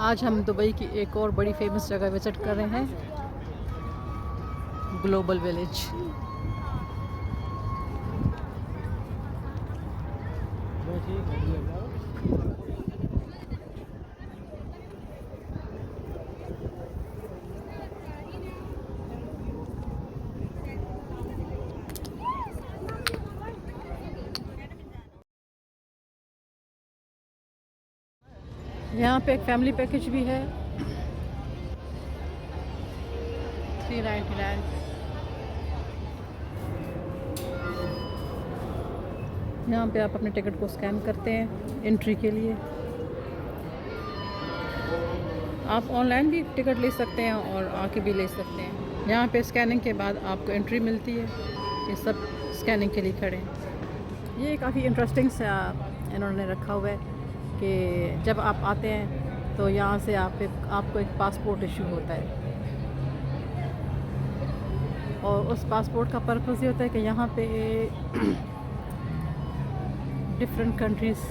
आज हम दुबई की एक और बड़ी फेमस जगह विज़िट कर रहे हैं, ग्लोबल विलेज। यहाँ पे एक फैमिली पैकेज भी है, 399। यहाँ पे आप अपने टिकट को स्कैन करते हैं एंट्री के लिए। आप ऑनलाइन भी टिकट ले सकते हैं और आके भी ले सकते हैं। यहाँ पे स्कैनिंग के बाद आपको एंट्री मिलती है। ये सब स्कैनिंग के लिए खड़े हैं। ये काफ़ी इंटरेस्टिंग सा इन्होंने रखा हुआ है कि जब आप आते हैं तो यहाँ से आपको एक पासपोर्ट इशू होता है, और उस पासपोर्ट का पर्पस ये होता है कि यहाँ पे डिफरेंट कंट्रीज़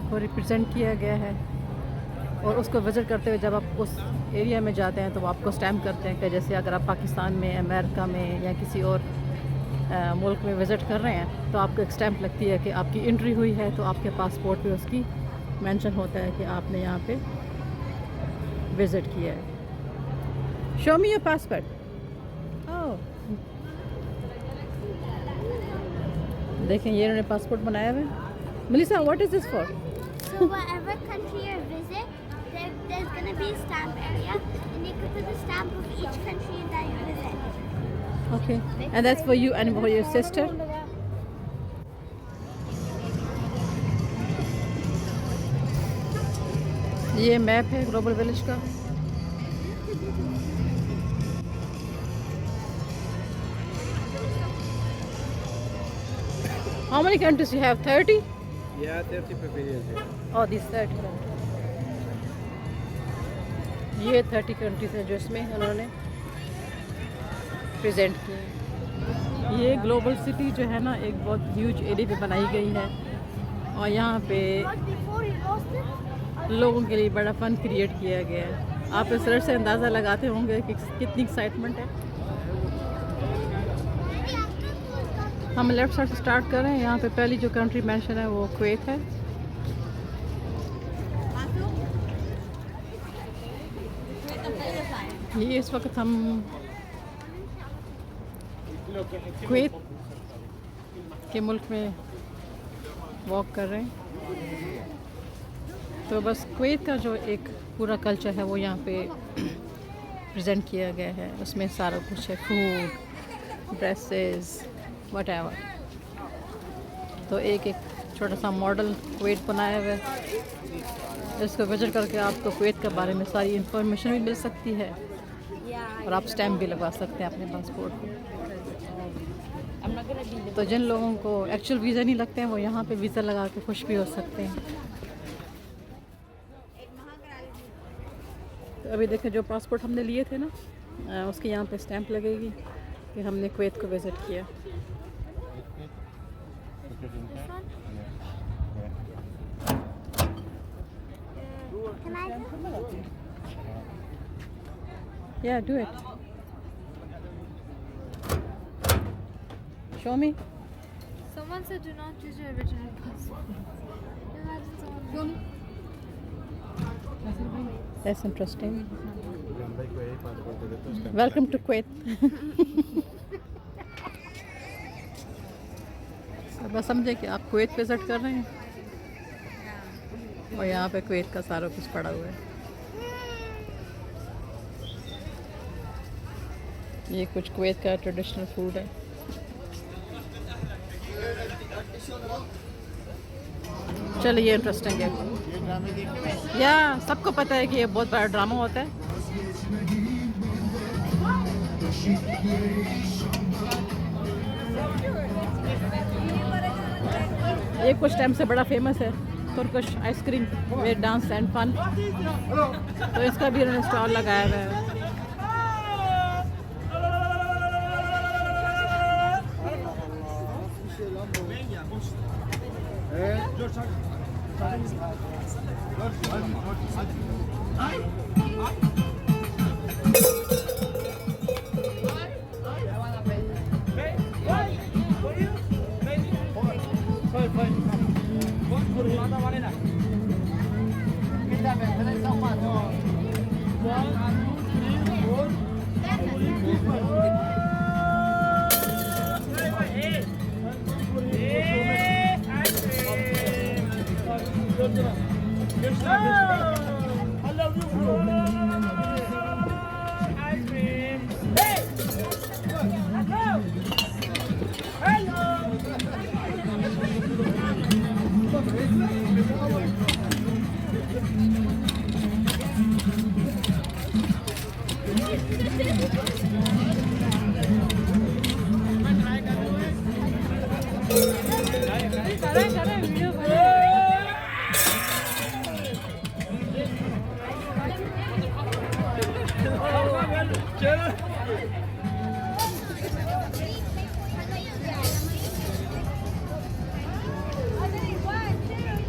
को रिप्रेजेंट किया गया है, और उसको विज़िट करते हुए जब आप उस एरिया में जाते हैं तो वो आपको स्टैम्प करते हैं कि जैसे अगर आप पाकिस्तान में, अमेरिका में या किसी और मुल्क में विज़िट कर रहे हैं तो आपको एक स्टैम्प लगती है कि आपकी एंट्री हुई है, तो आपके पासपोर्ट पे उसकी मेंशन होता है कि आपने यहाँ पे विज़िट किया है। Show me your passport. Oh, देखें ये इन्होंने पासपोर्ट बनाया हुआ है। Melissa, what is this for? So whatever country you visit, there's going to be a stamp area, and you can put the stamp of each country that you visit. Okay, and that's for you and for your sister. ये map है global village का। How many countries you have? 30? Yeah, 30 pavilions here. Oh, these 30 countries. ये 30 countries हैं जो इसमें उन्होंने present किए। ये ग्लोबल सिटी जो है ना, एक बहुत ह्यूज एरिया पे बनाई गई है, और यहाँ पे लोगों के लिए बड़ा फन क्रिएट किया गया है। आप इस तरह से अंदाज़ा लगाते होंगे कि कितनी एक्साइटमेंट है। हम लेफ़्ट साइड से स्टार्ट कर रहे हैं। यहाँ पे पहली जो कंट्री मेंशन है वो कुवैत है। ये इस वक्त हम कुवैत के मुल्क में वॉक कर रहे हैं। तो बस कुवैत का जो एक पूरा कल्चर है वो यहाँ पे प्रेजेंट किया गया है। उसमें सारा कुछ है, फूड, ड्रेसेस, व्हाटएवर। तो एक छोटा सा मॉडल कुवैत बनाया हुआ है। इसको विजिट करके आपको कुवैत के बारे में सारी इंफॉर्मेशन भी मिल सकती है, और आप स्टैम्प भी लगवा सकते हैं अपने पासपोर्ट को। तो जिन लोगों को एक्चुअल वीज़ा नहीं लगते हैं वो यहाँ पे वीज़ा लगा के खुश भी हो सकते हैं। तो अभी देखें, जो पासपोर्ट हमने लिए थे ना, उसके यहाँ पे स्टैम्प लगेगी कि हमने कुवैत को विज़िट किया। Can I do? Yeah, do it. Show me. Someone said do not use your original passport. Imagine someone. That's interesting. लंबाई को यही पासपोर्ट दे देते हैं। Welcome to Kuwait. बस समझे कि आप कुवैत विज़िट कर रहे हैं, और यहाँ पे कुवैत का सारा कुछ पड़ा हुआ है। ये कुछ कुवैत का ट्रेडिशनल फूड है। चलिए, ये इंटरेस्टिंग है। या सबको पता है कि ये बहुत बड़ा ड्रामा होता है। ये कुछ टाइम से बड़ा फेमस है, Turkish ice cream with dance and fun. तो इसका भी उन्होंने स्टॉल लगाया हुआ है।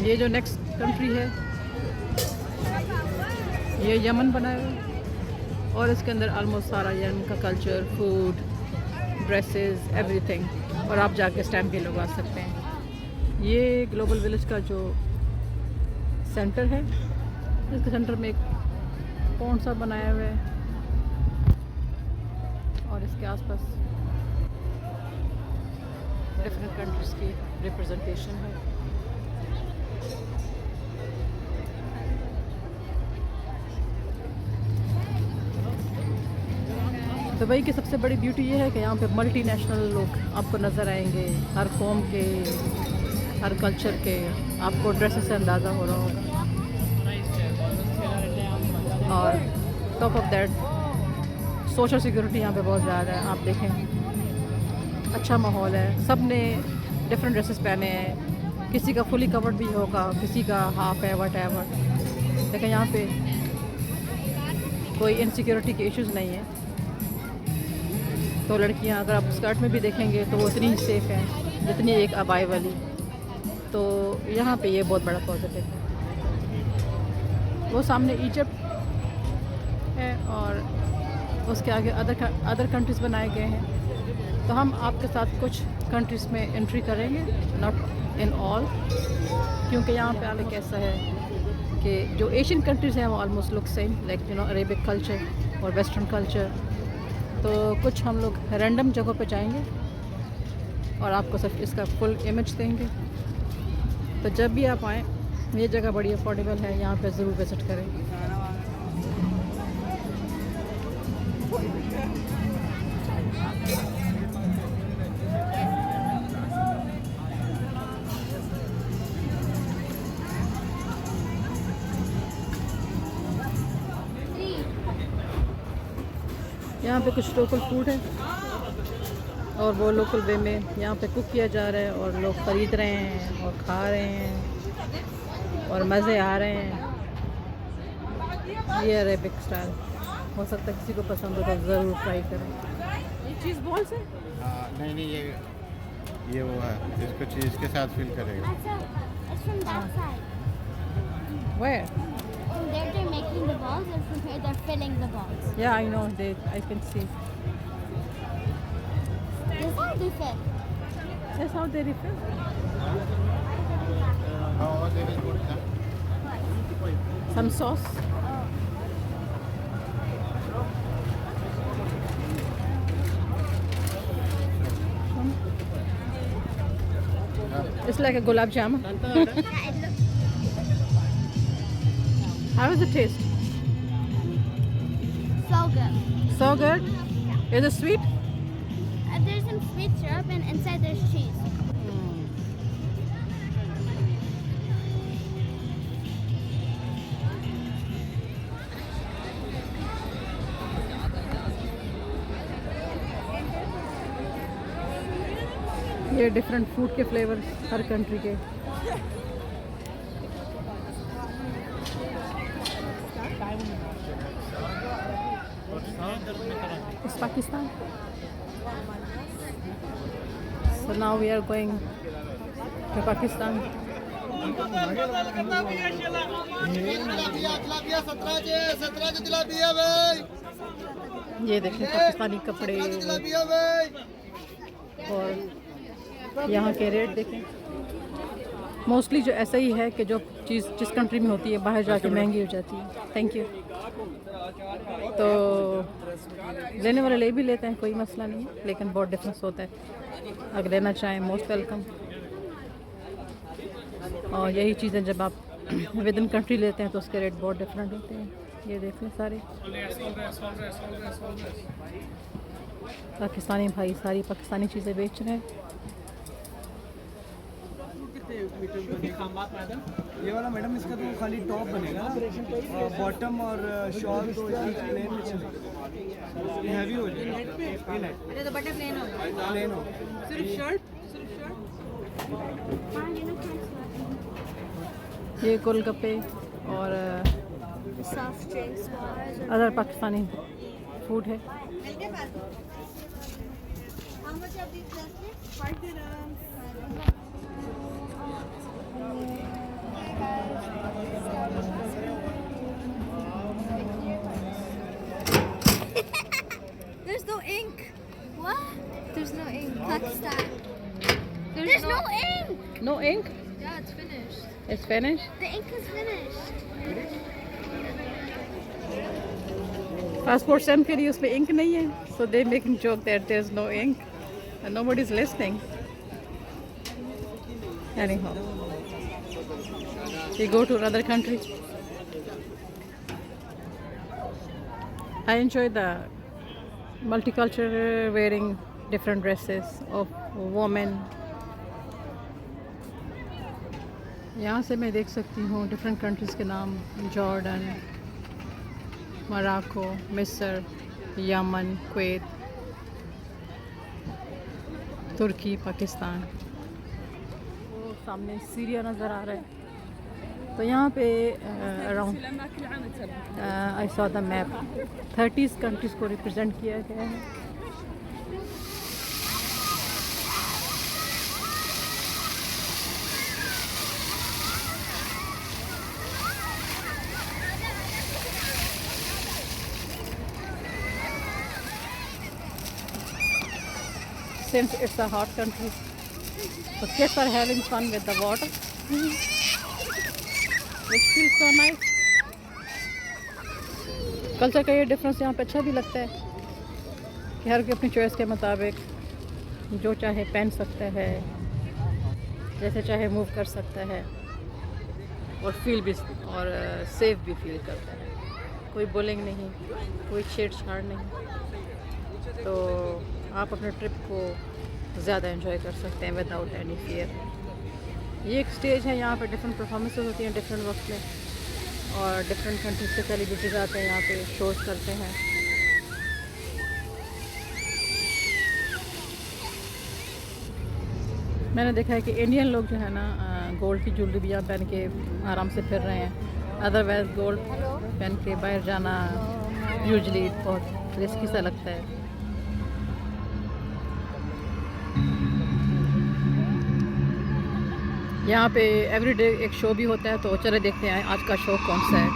ये जो नेक्स्ट कंट्री है ये यमन बनाया हुआ है और इसके अंदर ऑलमोस्ट सारा यमन का कल्चर, फूड, ड्रेसेस, एवरीथिंग। और आप जाके स्टैम्प भी लगवा सकते हैं। ये ग्लोबल विलेज का जो सेंटर है, इसके सेंटर में एक पॉन्ड सा बनाया हुआ है और इसके आसपास डिफरेंट कंट्रीज़ की रिप्रेजेंटेशन है। दुबई की सबसे बड़ी ब्यूटी ये है कि यहाँ पे मल्टीनेशनल लोग आपको नज़र आएंगे, हर कौम के, हर कल्चर के। आपको ड्रेसेस से अंदाज़ा हो रहा होगा। और top of that social security यहाँ पे बहुत ज़्यादा है। आप देखें, अच्छा माहौल है। सब ने डिफरेंट ड्रेसेस पहने हैं, किसी का फुली कवर्ड भी होगा, किसी का हाफ है, वट एवर। लेकिन यहाँ पे कोई इनसिक्योरिटी के इश्यूज़ नहीं है। तो लड़कियां अगर आप स्कर्ट में भी देखेंगे तो वो उतनी ही सेफ़ हैं जितनी एक अबाई वाली। तो यहाँ पे ये बहुत बड़ा पॉजिटिव है। वो सामने इजिप्ट है और उसके आगे अदर कंट्रीज़ बनाए गए हैं। तो हम आपके साथ कुछ कंट्रीज़ में एंट्री करेंगे, नॉट इन ऑल, क्योंकि यहाँ पे आगे कैसा है कि जो एशियन कंट्रीज़ हैं वो almost look same, like you know Arabic culture और वेस्टर्न कल्चर। तो कुछ हम लोग रैंडम जगहों पे जाएंगे और आपको सिर्फ इसका फुल इमेज देंगे। तो जब भी आप आएँ, ये जगह बड़ी अफोर्डेबल है, यहाँ पे ज़रूर विज़िट करें। यहाँ पे कुछ लोकल फूड है और वो लोकल वे में यहाँ पे कुक किया जा रहा है और लोग ख़रीद रहे हैं और खा रहे हैं और मज़े आ रहे हैं। ये अरेबिक स्टाइल हो सकता है किसी को पसंद हो तो ज़रूर ट्राई करें। ये चीज़ बॉल्स है? नहीं, ये वो है, इसको चीज़ के साथ फिल करेगा। It's from that side. Where? From there they're making the balls, and from here they're filling the balls. Yeah, I know. I can see. This is how they fill. That's how they refill. Oh, they will put them. Some sauce. It's like a gulab jamun. Yeah, it looks How does it taste? so good. So good. Is it sweet? There's some sweet syrup, and inside there's cheese. ये different food के flavours हर country के। It's Pakistan. So now we are going to Pakistan. ये देखें पाकिस्तानी कपड़े और यहाँ के rate देखें। मोस्टली जो ऐसा ही है कि जो चीज़ जिस कंट्री में होती है बाहर जाके महंगी हो जाती है। Thank you. तो लेने वाले ले भी लेते हैं, कोई मसला नहीं है, लेकिन बहुत डिफरेंस होता है। अगर लेना चाहें मोस्ट वेलकम। और यही चीज़ें जब आप विद इन कंट्री लेते हैं तो उसके रेट बहुत डिफरेंट होते हैं। ये देख लें सारे पाकिस्तानी भाई सारी पाकिस्तानी चीज़ें बेच रहे हैं। ये वाला मैडम इसका तो खाली टॉप बनेगा ना, बॉटम और शॉल तो प्लेन में चलेगा, ये हैवी हो जाएगा। अरे तो बटे प्लेन हो प्लेन हो सिर्फ शर्ट ये गोलगप्पे और Soft drinks, bars. Other Pakistani food है। How much are these glasses? 5 dirhams. There's no ink. What? There's no ink. Pakistan. There's no ink. No ink, Yeah, it's finished. It's finish. The ink is finished. Passport stamp के लिए उसमें ink नहीं है, so they making joke that there is no ink and nobody is listening. Anyhow, we go to another country. I enjoy the multicultural wearing different dresses of women. यहाँ से मैं देख सकती हूँ डिफरेंट कंट्रीज़ के नाम, जॉर्डन, मोरक्को, मिस्र, Yemen, Kuwait, तुर्की, पाकिस्तान। वो सामने सीरिया नज़र आ रहा है। तो यहाँ पे around I saw the map 30 countries को रिप्रेजेंट किया गया है। Since it's a hot country, the kids are having fun with the water. Which feels so nice. Culture का ये डिफरेंस यहाँ पे अच्छा भी लगता है कि हर कोई अपनी चॉइस के मुताबिक जो चाहे पहन सकता है, जैसे चाहे मूव कर सकता है और फील भी और सेफ भी फील करता है। कोई बुलिंग नहीं, कोई छेड़छाड़ नहीं, तो आप अपने ट्रिप को ज़्यादा एंजॉय कर सकते हैं विदाउट एनी फियर। ये एक स्टेज है, यहाँ पे डिफरेंट परफॉर्मेंसेस होती हैं डिफरेंट वक्त में, और डिफरेंट कंट्रीज के सेलिब्रिटीज़ आते हैं यहाँ पे शोज़ करते हैं। मैंने देखा है कि इंडियन लोग जो है ना गोल्ड की ज्वेलरी भी यहाँ पहन के आराम से फिर रहे हैं। अदरवाइज गोल्ड पहन के बाहर जाना यूजली बहुत रिस्की सा लगता है। यहाँ पे एवरीडे एक शो भी होता है, तो चले देखते हैं आज का शो कौन सा है।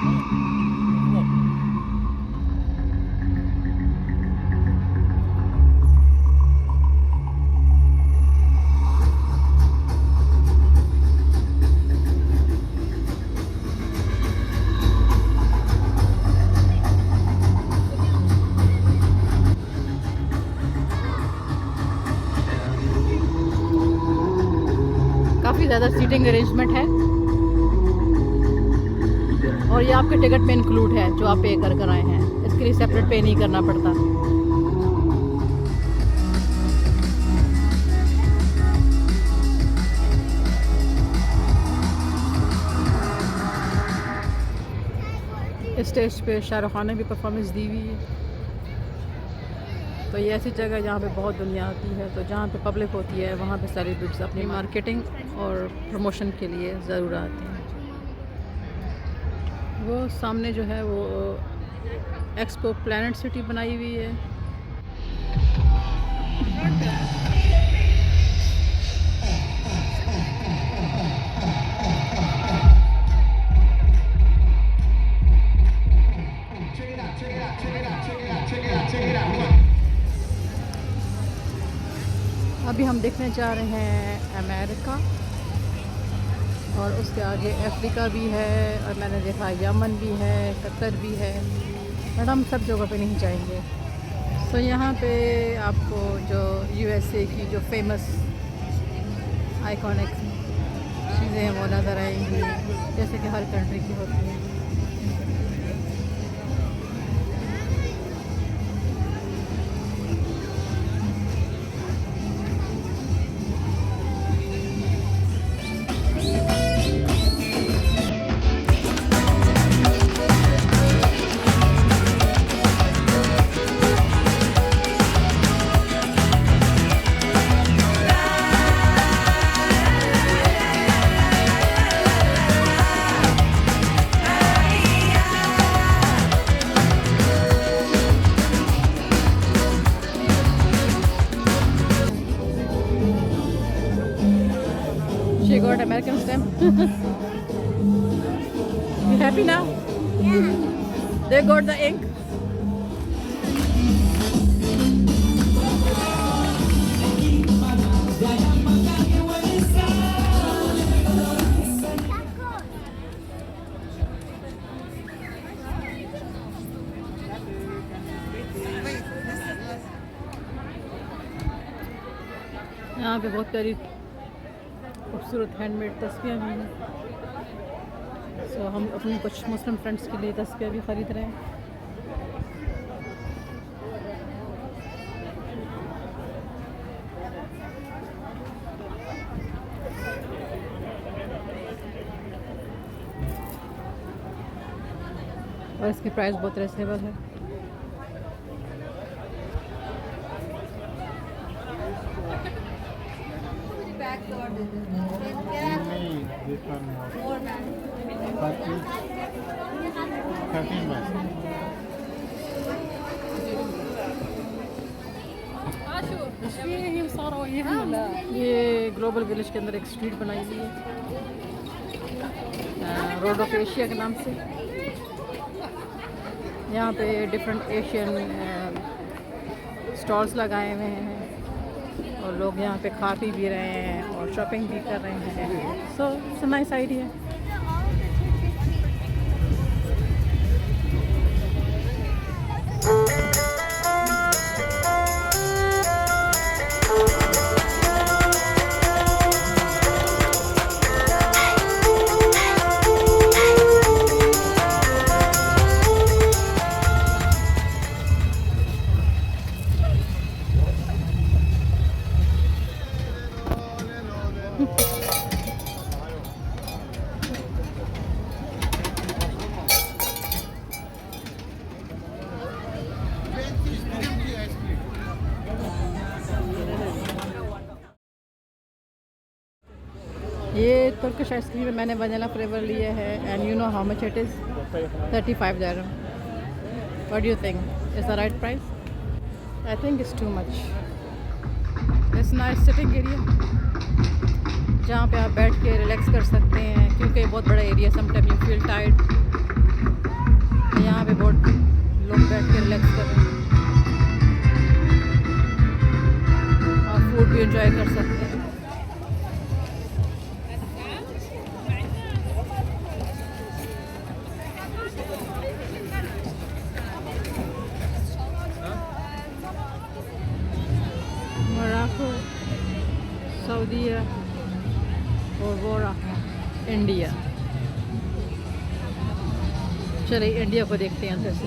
काफ़ी ज़्यादा सीटिंग अरेंजमेंट है और ये आपके टिकट में इंक्लूड है जो आप पे कर आए हैं। इसके लिए सेपरेट पे नहीं करना पड़ता। इस स्टेज पे शाहरुख खान ने भी परफॉर्मेंस दी हुई है। तो ये ऐसी जगह जहाँ पे बहुत दुनिया आती है, तो जहाँ पे पब्लिक होती है वहाँ पे सेलिब्रिटीज़ अपनी मार्केटिंग और प्रमोशन के लिए ज़रूर आते हैं। वो सामने जो है वो एक्सपो प्लैनेट सिटी बनाई हुई है। अभी हम देखने जा रहे हैं अमेरिका, और उसके आगे अफ्रीका भी है, और मैंने देखा यमन भी है, कतर भी है, बट हम सब जगह पे नहीं जाएंगे। तो यहाँ पे आपको जो यूएसए की जो फेमस आइकॉनिक चीज़ें हैं वो नज़र आएंगी, जैसे कि हर कंट्री की होती हैं। She got American stamp. You happy now? Yeah. They got the ink. यहाँ पे बहुत प्यारी खूबसूरत हैंडमेड तस्वीरें भी हैं। सो हम अपने कुछ मुस्लिम फ्रेंड्स के लिए तस्वीरें भी ख़रीद रहे हैं। और इसकी प्राइस बहुत रिजनेबल है। This one more. 13 bus. ये ग्लोबल विलेज के अंदर एक स्ट्रीट बनाई हुई है रोड ऑफ एशिया के नाम से। यहाँ पे डिफरेंट एशियन स्टॉल्स लगाए हुए हैं, और लोग यहाँ पे खा पी भी रहे हैं और शॉपिंग भी कर रहे हैं। So it's a nice idea. ये तुर्किश आइसक्रीम में मैंने वनीला फ्लेवर लिया है, and you know how much it is? 35 dirham. What do you think? Is the right price? I think it's too much. It's nice sitting area जहाँ पे आप बैठ के रिलैक्स कर सकते हैं, क्योंकि बहुत बड़ा area, sometime you feel tired. यहाँ पे बहुत लोग बैठ के रिलैक्स कर रहे हैं और फूड भी इंजॉय कर सकते हैं। मोरक्को, सऊदी और वो रहा इंडिया। चलिए इंडिया को देखते हैं अंदर से।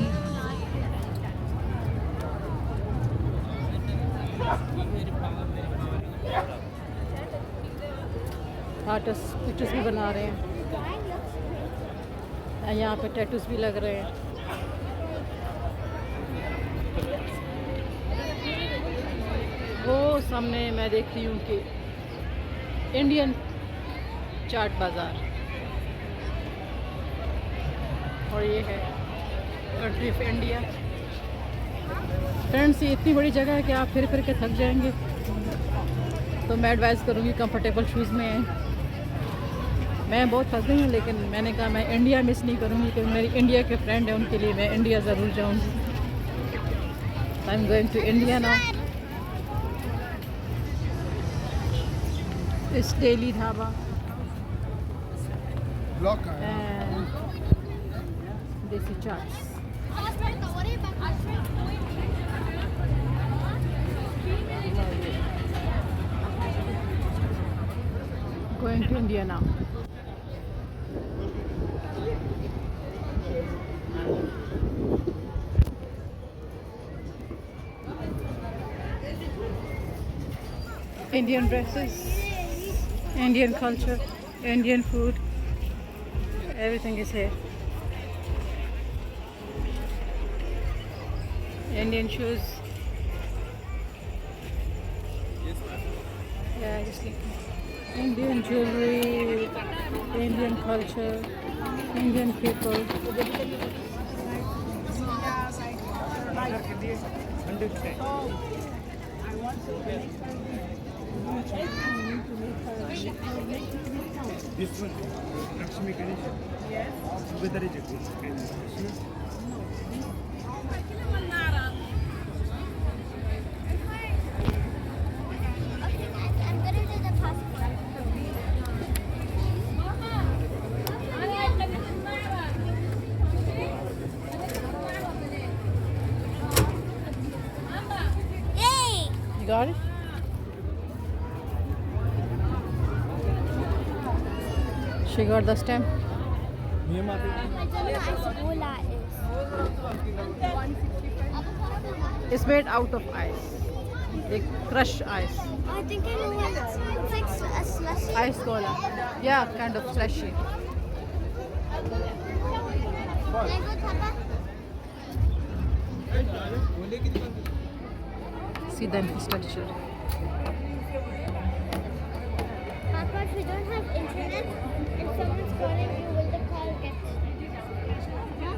आर्टिस्ट पिक्चर्स भी बना रहे हैं, यहाँ पे टैटूज भी लग रहे हैं। वो सामने मैं देख रही हूँ कि इंडियन चाट बाज़ार, और ये है कंट्री ऑफ इंडिया। फ्रेंड्स, ये इतनी बड़ी जगह है कि आप फिर फिर के थक जाएंगे, तो मैं एडवाइस करूँगी कंफर्टेबल शूज़ में आएँ। मैं बहुत थक गई हूँ, लेकिन मैंने कहा मैं इंडिया मिस नहीं करूँगी, क्योंकि मेरी इंडिया के फ्रेंड हैं, उनके लिए मैं इंडिया ज़रूर जाऊँगी। I am going to India now. It's Daily Dhaba block and Desi Chaats. Going to India now. Indian dresses, Indian culture, Indian food, everything is here. Indian shoes. Yeah, just like Indian jewelry, Indian culture, Indian people. This one, Lakshmi Ganesh. Yes. With the reject. Okay, guys, I'm gonna do the passport. Yay! You got it? She got the stamp. I don't know what Isola is. It's made out of ice. They crush ice. I think I know what it's like a slushy. Ice cola. Yeah, kind of slushy. Can I go, Papa? See the infrastructure. Papa, if you don't have internet and someone's calling you, will the call get? Huh?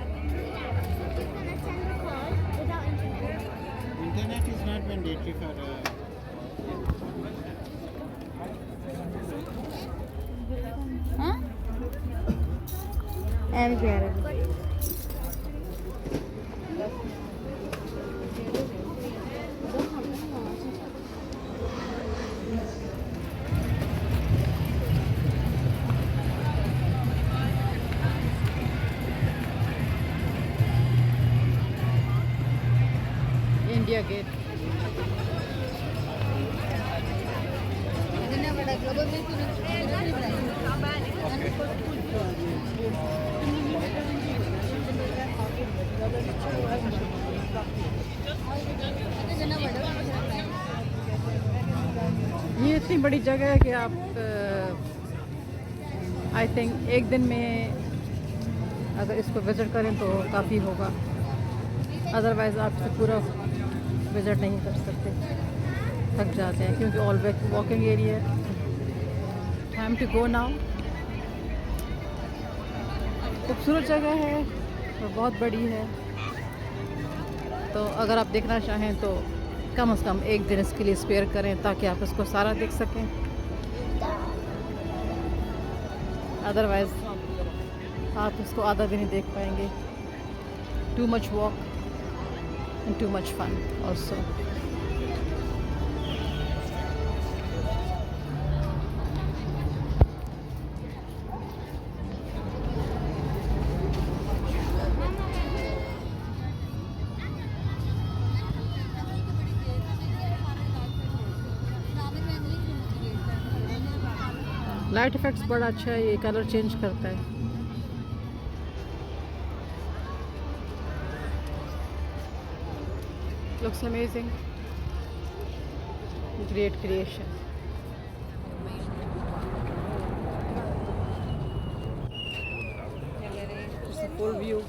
You're gonna send a call without internet. Internet is not mandatory for Huh? And get it. India Gate. ये इतनी बड़ी जगह है कि आप I think एक दिन में अगर इसको विज़िट करें तो काफ़ी होगा, अदरवाइज़ आप इसे पूरा विज़िट नहीं कर सकते, थक जाते हैं क्योंकि all walking area. Time to go now. खूबसूरत जगह है और बहुत बड़ी है, तो अगर आप देखना चाहें तो कम से कम एक दिन इसके लिए स्पेयर करें ताकि आप इसको सारा देख सकें, अदरवाइज़ आप इसको आधा दिन ही देख पाएंगे। Too much walk and too much fun also. Light effects बड़ा अच्छा है, ये कलर चेंज करता है। Looks amazing. Great creation. Just a full view.